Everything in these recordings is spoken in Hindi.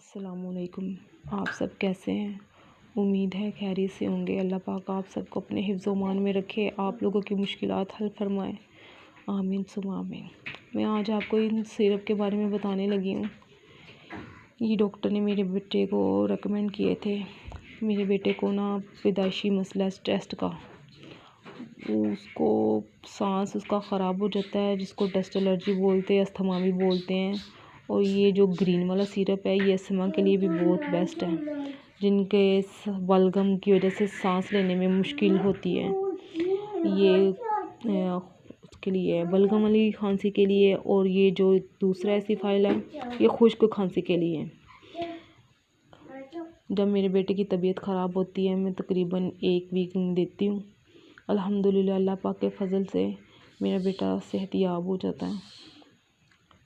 अस्सलामुअलैकुम। आप सब कैसे हैं? उम्मीद है खैरियत से होंगे। अल्लाह पाक आप सबको अपने हिफ्ज़-ओ-मान में रखे, आप लोगों की मुश्किलात हल फरमाए। आमीन सुम्मा आमीन। मैं आज आपको इन सिरप के बारे में बताने लगी हूँ। ये डॉक्टर ने मेरे बेटे को रेकमेंड किए थे। मेरे बेटे को ना पैदाइशी मसला टेस्ट का, उसको सांस उसका ख़राब हो जाता है, जिसको डस्ट एलर्जी बोलते हैं, अस्थमा भी बोलते हैं। और ये जो ग्रीन वाला सिरप है ये अस्थमा के लिए भी बहुत बेस्ट है, जिनके बलगम की वजह से सांस लेने में मुश्किल होती है। ये उसके लिए बलगम वाली खांसी के लिए, और ये जो दूसरा एसिफाइल है ये खुश्क खांसी के लिए। जब मेरे बेटे की तबीयत ख़राब होती है मैं तकरीबन 1 वीक देती हूँ। अल्हम्दुलिल्लाह अल्लाह पाक के फ़ज़ल से मेरा बेटा सेहतयाब हो जाता है।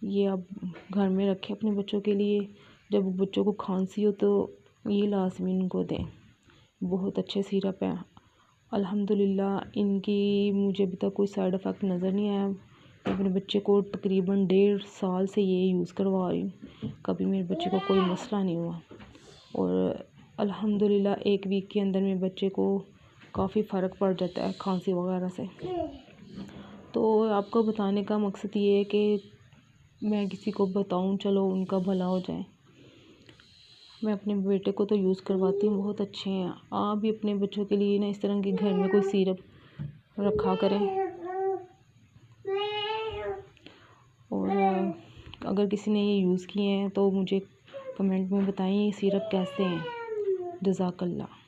ये आप घर में रखें अपने बच्चों के लिए। जब बच्चों को खांसी हो तो ये लाजमी इनको दें। बहुत अच्छे सिरप हैं अल्हम्दुलिल्लाह। इनकी मुझे अभी तक कोई साइड इफ़ेक्ट नज़र नहीं आया। मैं अपने बच्चे को तकरीबन 1.5 साल से ये यूज़ करवा रही हूँ, कभी मेरे बच्चे को कोई मसला नहीं हुआ। और अल्हम्दुलिल्लाह 1 वीक के अंदर मेरे बच्चे को काफ़ी फ़र्क पड़ जाता है खांसी वगैरह से। तो आपको बताने का मकसद ये है कि मैं किसी को बताऊं, चलो उनका भला हो जाए। मैं अपने बेटे को तो यूज़ करवाती हूँ, बहुत अच्छे हैं। आप भी अपने बच्चों के लिए ना इस तरह के घर में कोई सिरप रखा करें। और अगर किसी ने ये यूज़ किए हैं तो मुझे कमेंट में बताएं ये सिरप कैसे हैं। जज़ाकल्लाह।